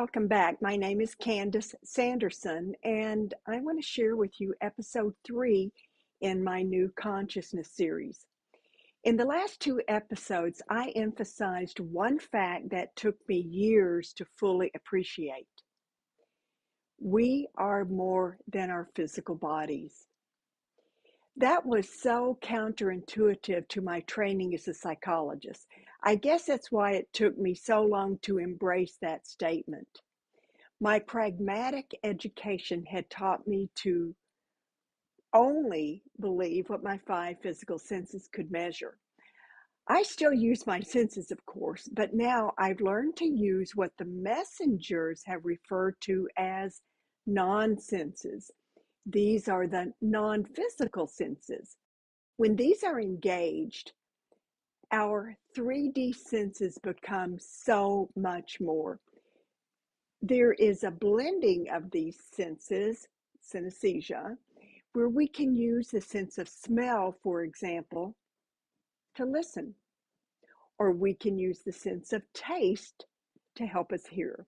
Welcome back. My name is Candace Sanderson, and I want to share with you episode 3 in my new consciousness series. In the last 2 episodes, I emphasized one fact that took me years to fully appreciate. We are more than our physical bodies. That was so counterintuitive to my training as a psychologist. I guess that's why it took me so long to embrace that statement. My pragmatic education had taught me to only believe what my 5 physical senses could measure. I still use my senses, of course, but now I've learned to use what the messengers have referred to as non-senses. These are the non-physical senses. When these are engaged, our 3D senses become so much more. There is a blending of these senses, synesthesia, where we can use the sense of smell, for example, to listen, or we can use the sense of taste to help us hear.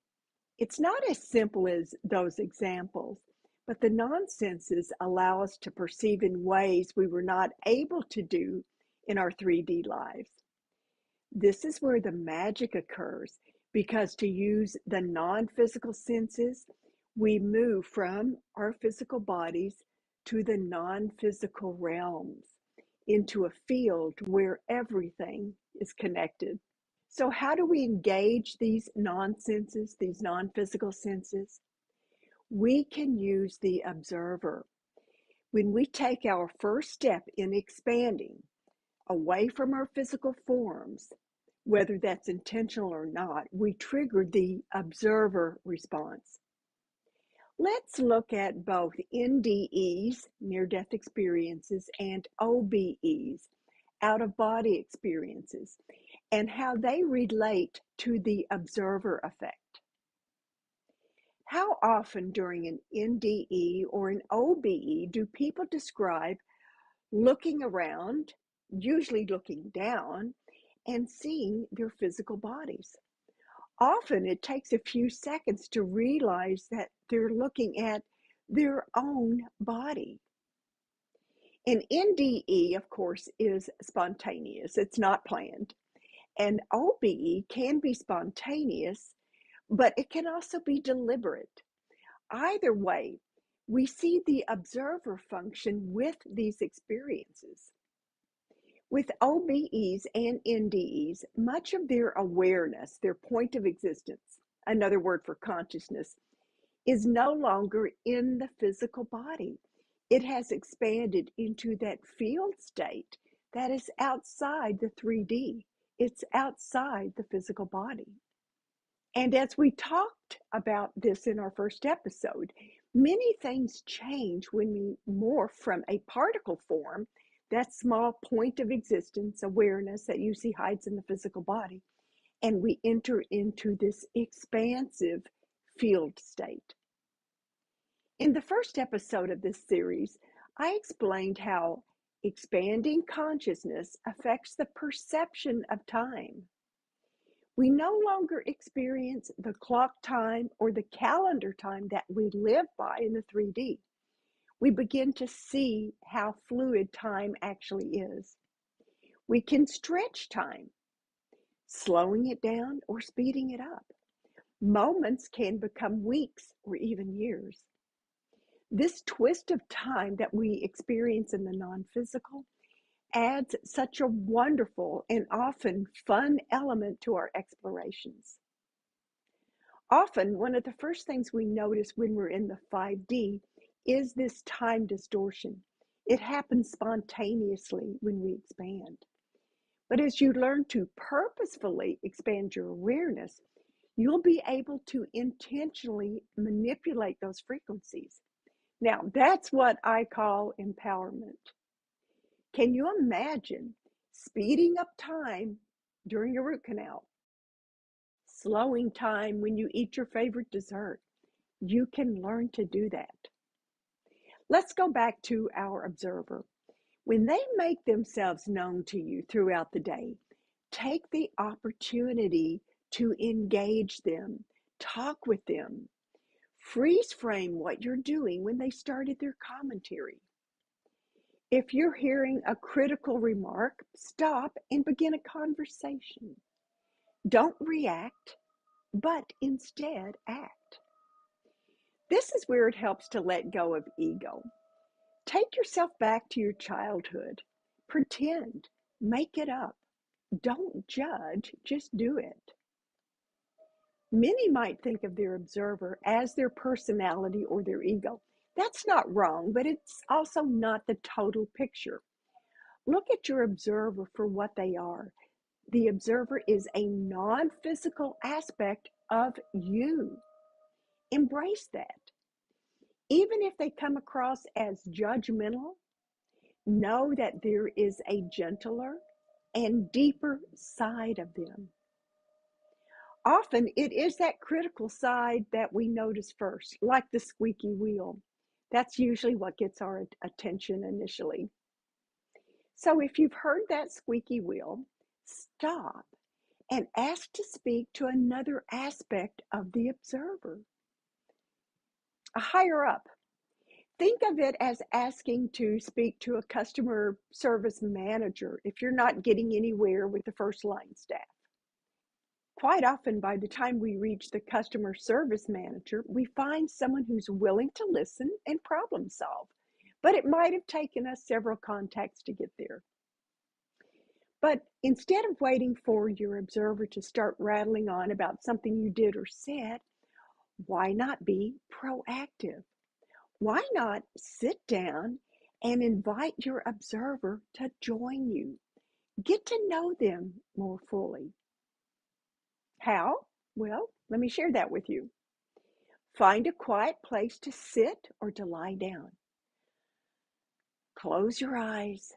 It's not as simple as those examples, but the non-senses allow us to perceive in ways we were not able to do in our 3D lives. This is where the magic occurs, because to use the non-physical senses, we move from our physical bodies to the non-physical realms, into a field where everything is connected. So how do we engage these non-senses, these non-physical senses? We can use the observer. When we take our first step in expanding away from our physical forms, whether that's intentional or not, we trigger the observer response. Let's look at both NDEs, near-death experiences, and OBEs, out-of-body experiences, and how they relate to the observer effect. How often during an NDE or an OBE do people describe looking around, usually looking down, and seeing their physical bodies? Often it takes a few seconds to realize that they're looking at their own body. An NDE, of course, is spontaneous. It's not planned. And OBE can be spontaneous, but it can also be deliberate. Either way, we see the observer function with these experiences. With OBEs and NDEs, much of their awareness, their point of existence, another word for consciousness, is no longer in the physical body. It has expanded into that field state that is outside the 3D. It's outside the physical body. And as we talked about this in our first episode, many things change when we morph from a particle form, that small point of existence, awareness that you see hides in the physical body, and we enter into this expansive field state. In the first episode of this series, I explained how expanding consciousness affects the perception of time. We no longer experience the clock time or the calendar time that we live by in the 3D. We begin to see how fluid time actually is. We can stretch time, slowing it down or speeding it up. Moments can become weeks or even years. This twist of time that we experience in the non-physical adds such a wonderful and often fun element to our explorations. Often, one of the first things we notice when we're in the 5D is this time distortion. It happens spontaneously when we expand. But as you learn to purposefully expand your awareness, you'll be able to intentionally manipulate those frequencies. Now, that's what I call empowerment. Can you imagine speeding up time during a root canal? Slowing time when you eat your favorite dessert? You can learn to do that. Let's go back to our observer. When they make themselves known to you throughout the day, take the opportunity to engage them, Talk with them. Freeze frame what you're doing when they started their commentary. If you're hearing a critical remark, stop and begin a conversation. Don't react, but instead act. This is where it helps to let go of ego. Take yourself back to your childhood. Pretend. Make it up. Don't judge, just do it. Many might think of their observer as their personality or their ego. That's not wrong, but it's also not the total picture. Look at your observer for what they are. The observer is a non-physical aspect of you. Embrace that. Even if they come across as judgmental, know that there is a gentler and deeper side of them. Often it is that critical side that we notice first, like the squeaky wheel. That's usually what gets our attention initially. So if you've heard that squeaky wheel, stop and ask to speak to another aspect of the observer, a higher up. Think of it as asking to speak to a customer service manager if you're not getting anywhere with the first line staff. Quite often, by the time we reach the customer service manager, we find someone who's willing to listen and problem solve, but it might have taken us several contacts to get there. But instead of waiting for your observer to start rattling on about something you did or said, why not be proactive? Why not sit down and invite your observer to join you? Get to know them more fully. How? Well, let me share that with you. Find a quiet place to sit or to lie down. Close your eyes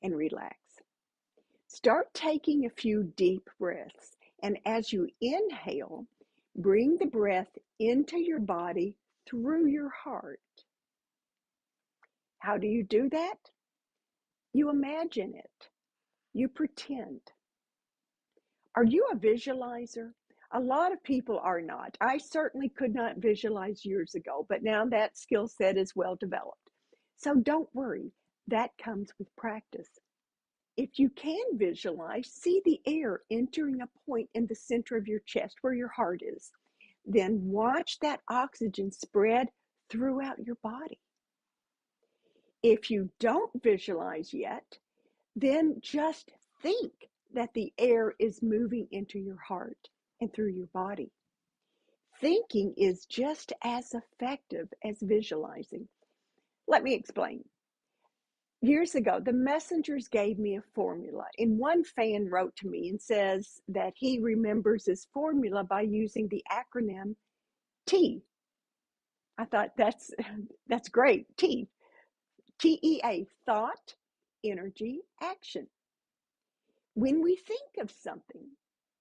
and relax. Start taking a few deep breaths, and as you inhale, bring the breath into your body through your heart. How do you do that? You imagine it. You pretend. Are you a visualizer? A lot of people are not. I certainly could not visualize years ago, but now that skill set is well developed. So don't worry, that comes with practice. If you can visualize, see the air entering a point in the center of your chest where your heart is. Then watch that oxygen spread throughout your body. If you don't visualize yet, then just think that the air is moving into your heart and through your body. Thinking is just as effective as visualizing. Let me explain. Years ago, the messengers gave me a formula, and one fan wrote to me and says that he remembers his formula by using the acronym T. I thought that's great. T-E-A, thought, energy, action. When we think of something,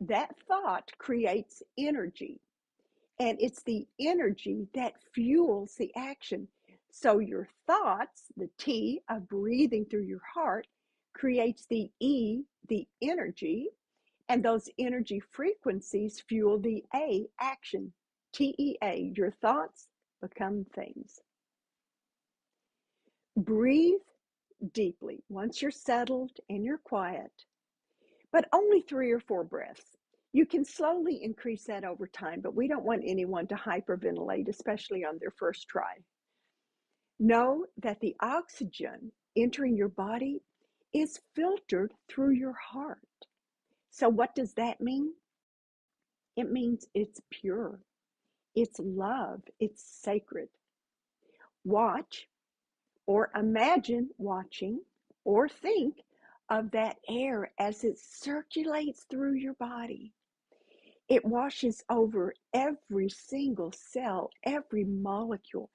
that thought creates energy, and it's the energy that fuels the action. So your thoughts, the T of breathing through your heart, creates the E, the energy, and those energy frequencies fuel the A, action. T-E-A, your thoughts become things. Breathe deeply once you're settled and you're quiet, but only 3 or 4 breaths. You can slowly increase that over time, but we don't want anyone to hyperventilate, especially on their first try. Know that the oxygen entering your body is filtered through your heart. So what does that mean? It means it's pure, it's love, it's sacred. Watch or imagine watching or think of that air as it circulates through your body. It washes over every single cell, every molecule.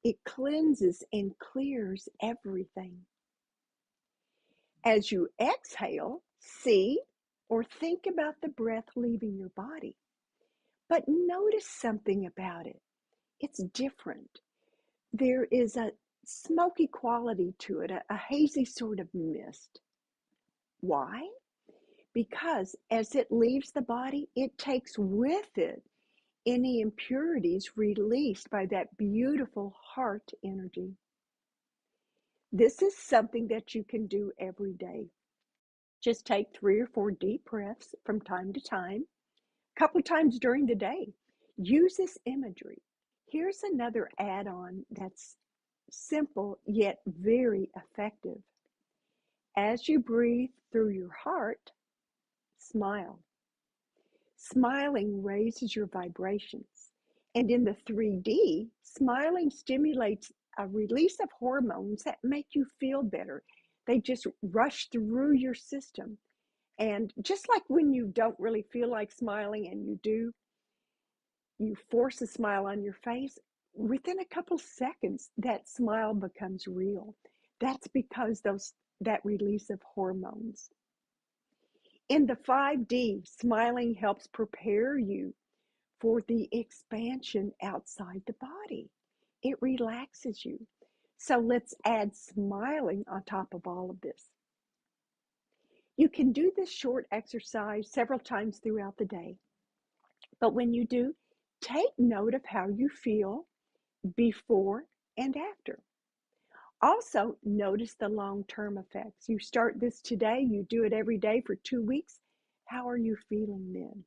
It cleanses and clears everything. As you exhale, see or think about the breath leaving your body. But notice something about it. It's different. There is a smoky quality to it, a hazy sort of mist. Why? Because as it leaves the body, it takes with it any impurities released by that beautiful heart energy. This is something that you can do every day. Just take 3 or 4 deep breaths from time to time, a couple of times during the day. Use this imagery. Here's another add-on that's simple yet very effective. As you breathe through your heart, smile. Smiling raises your vibrations. And in the 3D, smiling stimulates a release of hormones that make you feel better. They just rush through your system. And just like when you don't really feel like smiling and you do, you force a smile on your face, within a couple seconds, that smile becomes real. That's because that release of hormones. In the 5D, smiling helps prepare you for the expansion outside the body. It relaxes you. So let's add smiling on top of all of this. You can do this short exercise several times throughout the day. But when you do, take note of how you feel before and after. Also, notice the long-term effects. You start this today, you do it every day for 2 weeks. How are you feeling then?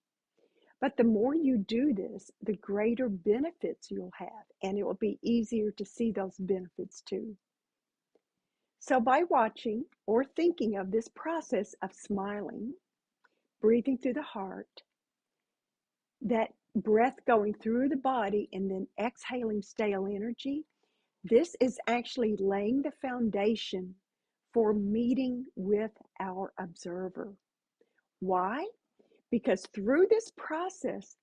But the more you do this, the greater benefits you'll have, and it will be easier to see those benefits too. So by watching or thinking of this process of smiling, breathing through the heart, that breath going through the body and then exhaling stale energy, this is actually laying the foundation for meeting with our observer. Why? Because through this process,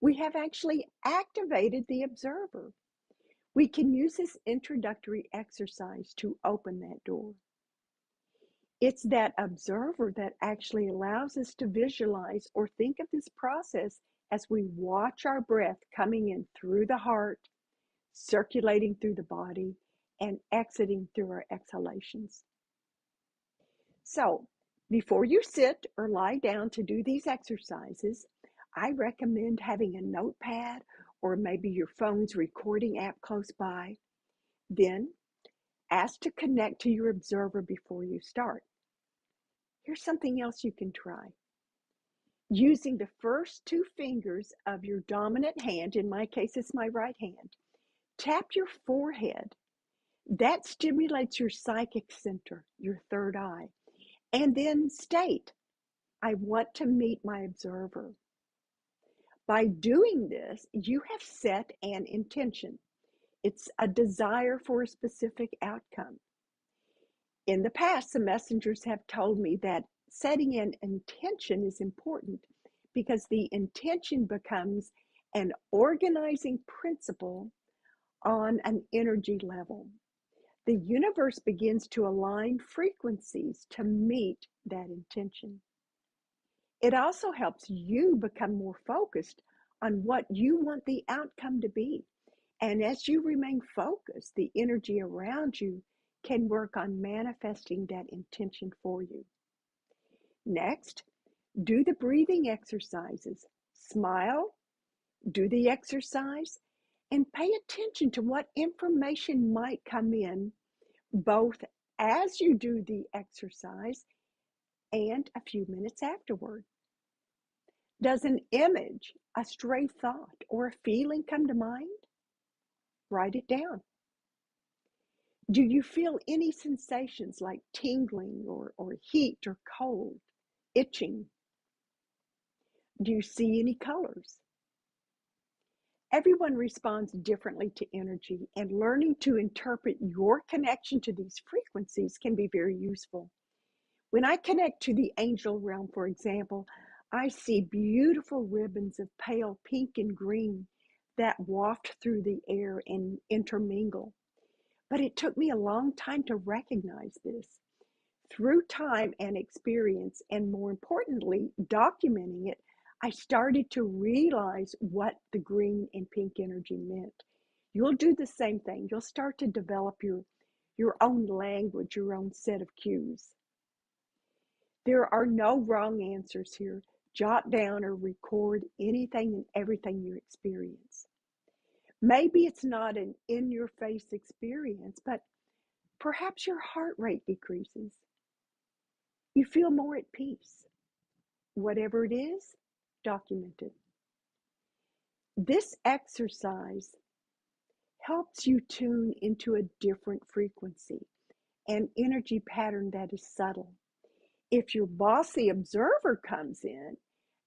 we have actually activated the observer. We can use this introductory exercise to open that door. It's that observer that actually allows us to visualize or think of this process as we watch our breath coming in through the heart, circulating through the body, and exiting through our exhalations. So, before you sit or lie down to do these exercises, I recommend having a notepad or maybe your phone's recording app close by. Then, ask to connect to your observer before you start. Here's something else you can try. Using the first 2 fingers of your dominant hand, in my case it's my right hand, tap your forehead. That stimulates your psychic center, your third eye. And then state, I want to meet my observer. By doing this, you have set an intention. It's a desire for a specific outcome. In the past, the messengers have told me that setting an intention is important because the intention becomes an organizing principle on an energy level. The universe begins to align frequencies to meet that intention. It also helps you become more focused on what you want the outcome to be. And as you remain focused, the energy around you can work on manifesting that intention for you. Next, do the breathing exercises. Smile, do the exercise, and pay attention to what information might come in both as you do the exercise and a few minutes afterward. Does an image, a stray thought, or a feeling come to mind? Write it down. Do you feel any sensations like tingling or heat or cold, itching? Do you see any colors? Everyone responds differently to energy, and learning to interpret your connection to these frequencies can be very useful. When I connect to the angel realm, for example, I see beautiful ribbons of pale pink and green that waft through the air and intermingle. But it took me a long time to recognize this. Through time and experience, and more importantly, documenting it, I started to realize what the green and pink energy meant. You'll do the same thing. You'll start to develop your own language, your own set of cues. There are no wrong answers here. Jot down or record anything and everything you experience. Maybe it's not an in-your-face experience, but perhaps your heart rate decreases. You feel more at peace. Whatever it is, document it. This exercise helps you tune into a different frequency, an energy pattern that is subtle. If your bossy observer comes in,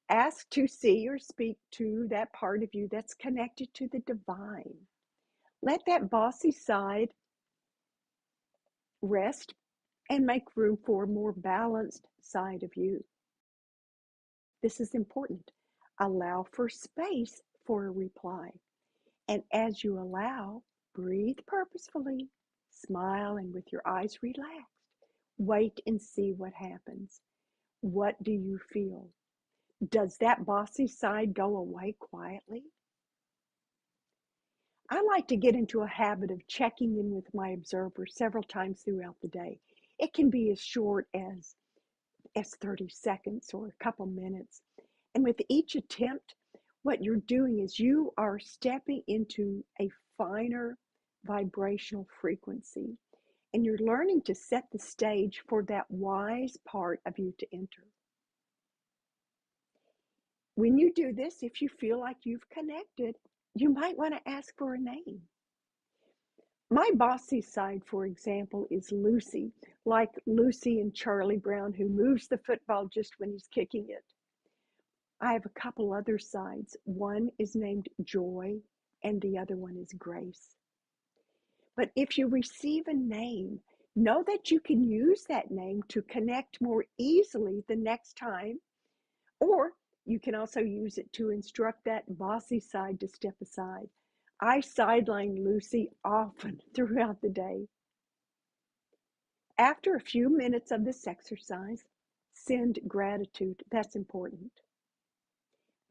ask to see or speak to that part of you that's connected to the divine. Let that bossy side rest and make room for a more balanced side of you. This is important. Allow for space for a reply. And as you allow, breathe purposefully, smile, and with your eyes relaxed, wait and see what happens. What do you feel? Does that bossy side go away quietly? I like to get into a habit of checking in with my observer several times throughout the day. It can be as short as 30 seconds or a couple minutes. And with each attempt, what you're doing is you are stepping into a finer vibrational frequency, and you're learning to set the stage for that wise part of you to enter. When you do this, if you feel like you've connected, you might want to ask for a name. My bossy side, for example, is Lucy, like Lucy and Charlie Brown, who moves the football just when he's kicking it. I have a couple other sides. One is named Joy, and the other one is Grace. But if you receive a name, know that you can use that name to connect more easily the next time, or you can also use it to instruct that bossy side to step aside. I sideline Lucy often throughout the day. After a few minutes of this exercise, send gratitude. That's important.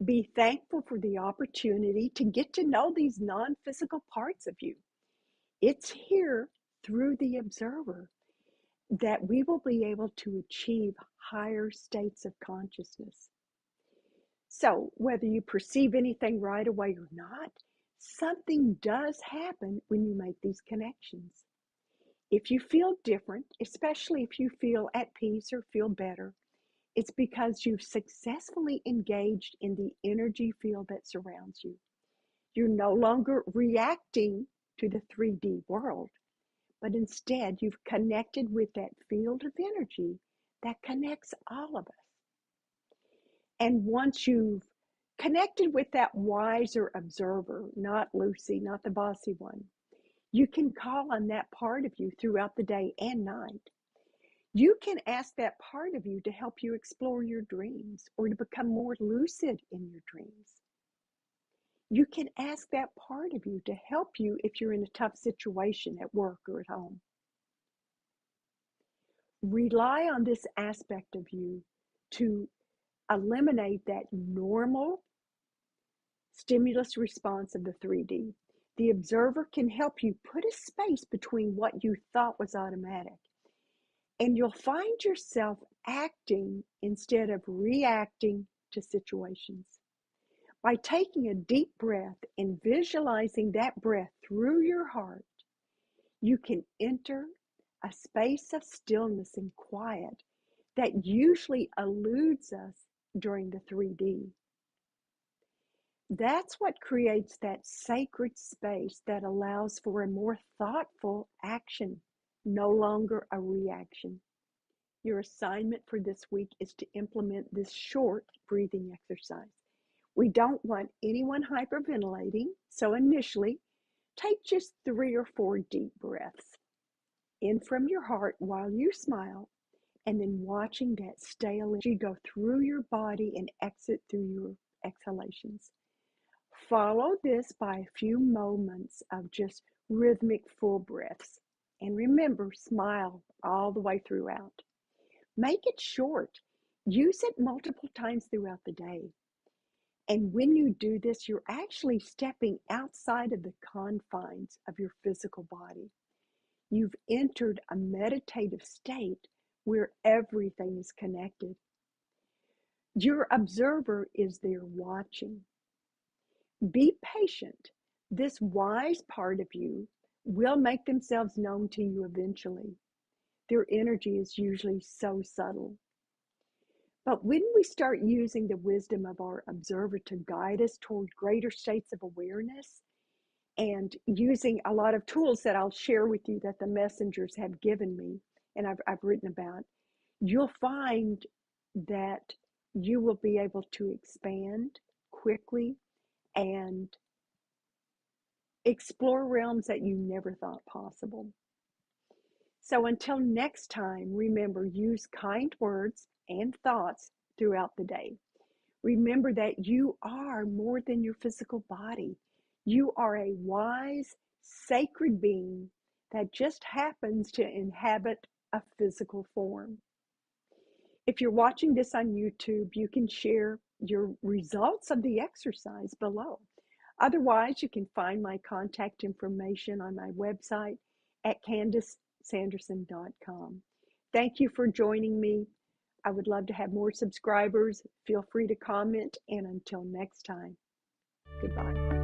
Be thankful for the opportunity to get to know these non-physical parts of you. It's here through the observer that we will be able to achieve higher states of consciousness. So whether you perceive anything right away or not, something does happen when you make these connections. If you feel different, especially if you feel at peace or feel better, it's because you've successfully engaged in the energy field that surrounds you. You're no longer reacting to the 3D world, but instead you've connected with that field of energy that connects all of us. And once you've connected with that wiser observer, not Lucy, not the bossy one, you can call on that part of you throughout the day and night. You can ask that part of you to help you explore your dreams or to become more lucid in your dreams. You can ask that part of you to help you if you're in a tough situation at work or at home. Rely on this aspect of you to eliminate that normal stimulus response of the 3D. The observer can help you put a space between what you thought was automatic, and you'll find yourself acting instead of reacting to situations. By taking a deep breath and visualizing that breath through your heart, you can enter a space of stillness and quiet that usually eludes us during the 3D. That's what creates that sacred space that allows for a more thoughtful action, no longer a reaction. Your assignment for this week is to implement this short breathing exercise. We don't want anyone hyperventilating, so initially, take just 3 or 4 deep breaths in from your heart while you smile, and then watching that stale energy go through your body and exit through your exhalations. Follow this by a few moments of just rhythmic full breaths. And remember, smile all the way throughout. Make it short. Use it multiple times throughout the day. And when you do this, you're actually stepping outside of the confines of your physical body. You've entered a meditative state where everything is connected. Your observer is there watching. Be patient. This wise part of you will make themselves known to you eventually. Their energy is usually so subtle. But when we start using the wisdom of our observer to guide us toward greater states of awareness and using a lot of tools that I'll share with you that the messengers have given me and I've written about, you'll find that you will be able to expand quickly and explore realms that you never thought possible. So until next time, remember, use kind words and thoughts throughout the day. Remember that you are more than your physical body. You are a wise, sacred being that just happens to inhabit a physical form. If you're watching this on YouTube, you can share your results of the exercise below. Otherwise, you can find my contact information on my website at CandiceSanderson.com. Thank you for joining me. I would love to have more subscribers. Feel free to comment, and until next time, goodbye.